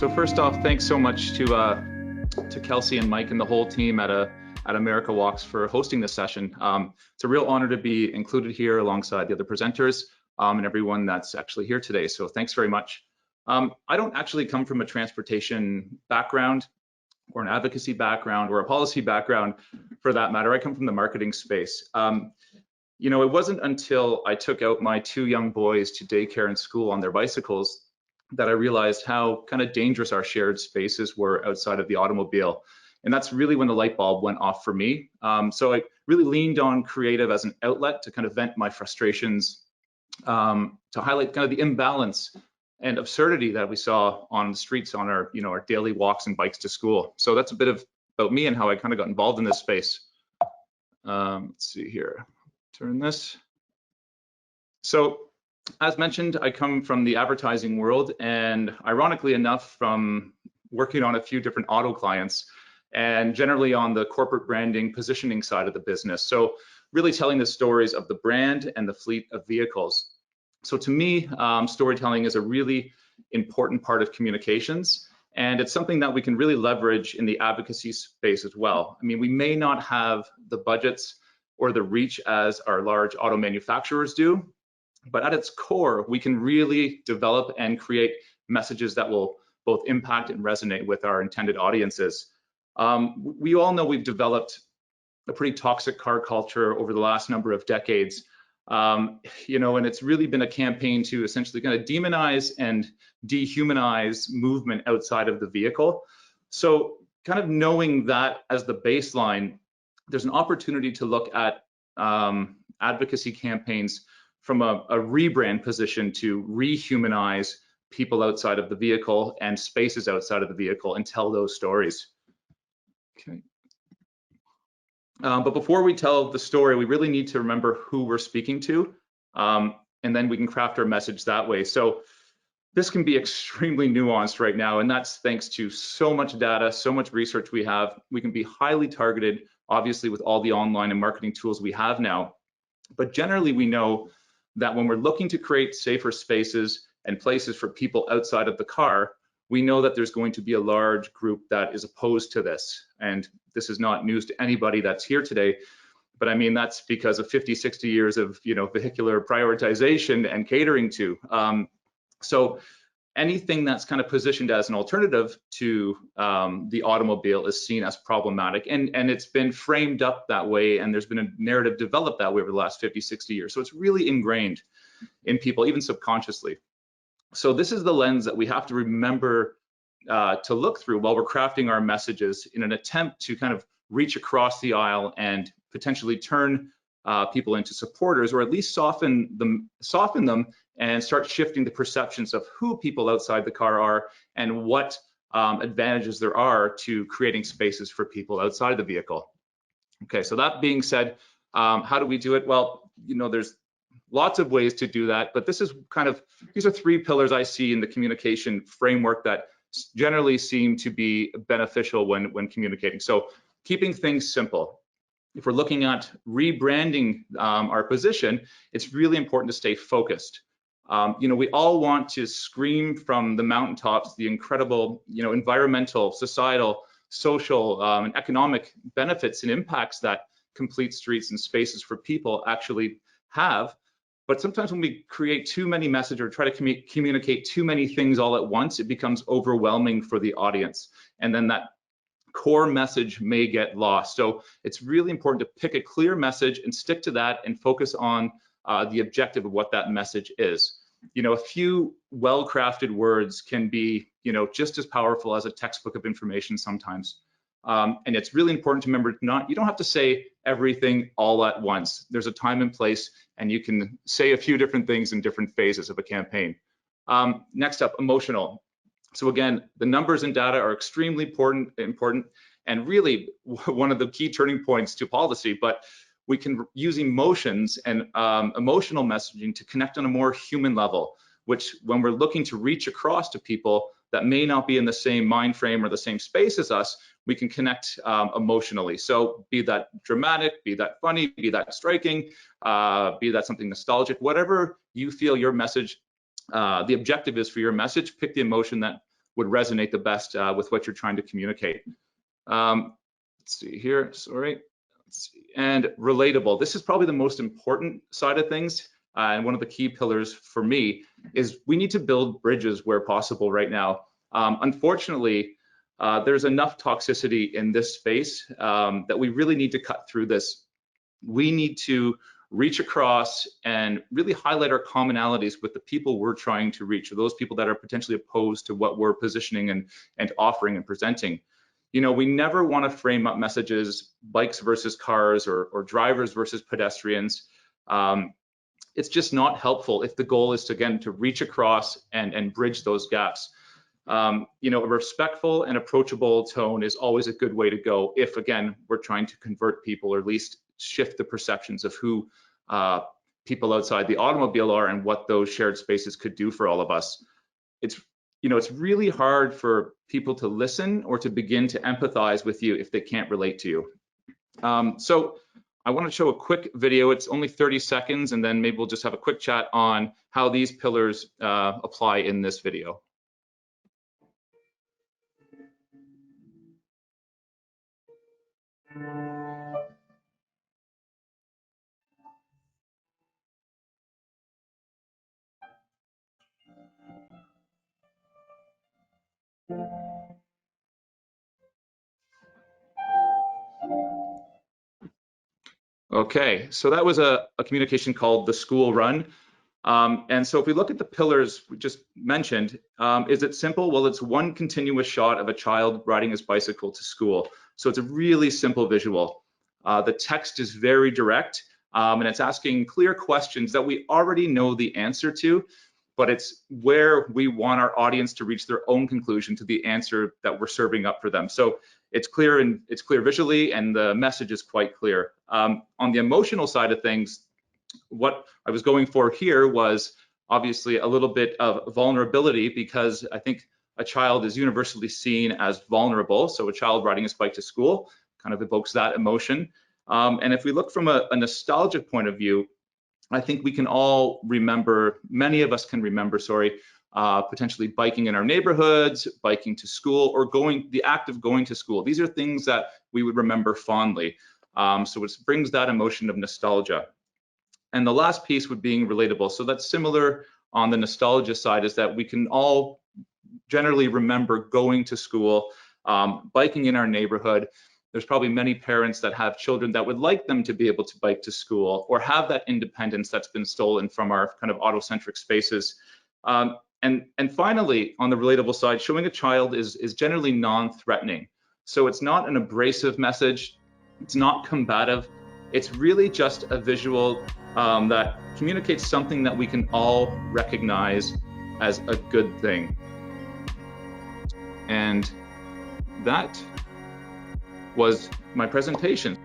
So first off, thanks so much to Kelsey and Mike and the whole team at America Walks for hosting this session. It's a real honor to be included here alongside the other presenters and everyone that's actually here today. So thanks very much. I don't actually come from a transportation background or an advocacy background or a policy background for that matter. I come from the marketing space. You know, it wasn't until I took out my two young boys to daycare and school on their bicycles that I realized how kind of dangerous our shared spaces were outside of the automobile. And that's really when the light bulb went off for me. So I really leaned on creative as an outlet to kind of vent my frustrations, to highlight kind of the imbalance and absurdity that we saw on the streets on our, our daily walks and bikes to school. So that's a bit about me and how I kind of got involved in this space. Let's see here, turn this. So as mentioned, I come from the advertising world, and ironically enough, from working on a few different auto clients and generally on the corporate branding positioning side of the business. So really telling the stories of the brand and the fleet of vehicles. So to me, storytelling is a really important part of communications, and it's something that we can really leverage in the advocacy space as well. I mean, we may not have the budgets or the reach as our large auto manufacturers do, but at its core, we can really develop and create messages that will both impact and resonate with our intended audiences. We all know we've developed a pretty toxic car culture over the last number of decades, and it's really been a campaign to essentially kind of demonize and dehumanize movement outside of the vehicle. So kind of knowing that as the baseline, there's an opportunity to look at advocacy campaigns from a rebrand position to rehumanize people outside of the vehicle and spaces outside of the vehicle and tell those stories. Okay. But before we tell the story, we really need to remember who we're speaking to, and then we can craft our message that way. So this can be extremely nuanced right now, and that's thanks to so much data, so much research we have. We can be highly targeted, obviously, with all the online and marketing tools we have now. But generally, we know that when we're looking to create safer spaces and places for people outside of the car, we know that there's going to be a large group that is opposed to this. And this is not news to anybody that's here today, but I mean, that's because of 50, 60 years of, vehicular prioritization and catering to. So anything that's kind of positioned as an alternative to the automobile is seen as problematic, and it's been framed up that way, and there's been a narrative developed that way over the last 50, 60 years. So it's really ingrained in people, even subconsciously. So this is the lens that we have to remember to look through while we're crafting our messages in an attempt to kind of reach across the aisle and potentially turn people into supporters, or at least soften them and start shifting the perceptions of who people outside the car are and what advantages there are to creating spaces for people outside the vehicle. Okay, so that being said, how do we do it? Well, there's lots of ways to do that, but these are three pillars I see in the communication framework that generally seem to be beneficial when communicating. So keeping things simple. If we're looking at rebranding our position, it's really important to stay focused. We all want to scream from the mountaintops the incredible, environmental, societal, social, and economic benefits and impacts that complete streets and spaces for people actually have. But sometimes when we create too many messages or try to communicate too many things all at once, it becomes overwhelming for the audience. And then that core message may get lost. So it's really important to pick a clear message and stick to that and focus on the objective of what that message is. A few well-crafted words can be, just as powerful as a textbook of information sometimes. And it's really important to remember you don't have to say everything all at once. There's a time and place, and you can say a few different things in different phases of a campaign. Next up, emotional. So again, the numbers and data are extremely important, and really one of the key turning points to policy, but we can use emotions and emotional messaging to connect on a more human level, which when we're looking to reach across to people that may not be in the same mind frame or the same space as us, we can connect emotionally. So be that dramatic, be that funny, be that striking, be that something nostalgic, whatever you feel your message, the objective is for your message, pick the emotion that would resonate the best with what you're trying to communicate. Let's see here, sorry. Let's see. And relatable. This is probably the most important side of things. And one of the key pillars for me is we need to build bridges where possible right now. Unfortunately, there's enough toxicity in this space that we really need to cut through this. We need to reach across and really highlight our commonalities with the people we're trying to reach, or those people that are potentially opposed to what we're positioning and offering and presenting. You know, we never want to frame up messages, bikes versus cars or drivers versus pedestrians. It's just not helpful if the goal is to, again, to reach across and bridge those gaps. You know, a respectful and approachable tone is always a good way to go if, again, we're trying to convert people or at least shift the perceptions of who people outside the automobile are and what those shared spaces could do for all of us. It's, you know, it's really hard for people to listen or to begin to empathize with you if they can't relate to you. So I want to show a quick video. It's only 30 seconds, and then maybe we'll just have a quick chat on how these pillars apply in this video. Okay, so that was a communication called the school run. And so if we look at the pillars we just mentioned, is it simple? Well, it's one continuous shot of a child riding his bicycle to school. So it's a really simple visual. The text is very direct, and it's asking clear questions that we already know the answer to, but it's where we want our audience to reach their own conclusion to the answer that we're serving up for them. So it's clear, and it's clear visually, and the message is quite clear. On the emotional side of things, what I was going for here was obviously a little bit of vulnerability, because I think a child is universally seen as vulnerable. So a child riding his bike to school kind of evokes that emotion. And if we look from a nostalgic point of view, I think we can all remember, many of us can remember, potentially biking in our neighborhoods, biking to school, or the act of going to school. These are things that we would remember fondly. So it brings that emotion of nostalgia. And the last piece would being relatable. So that's similar on the nostalgia side, is that we can all generally remember going to school, biking in our neighborhood. There's probably many parents that have children that would like them to be able to bike to school or have that independence that's been stolen from our kind of auto-centric spaces. And finally, on the relatable side, showing a child is generally non-threatening. So it's not an abrasive message, it's not combative, it's really just a visual that communicates something that we can all recognize as a good thing. And that was my presentation.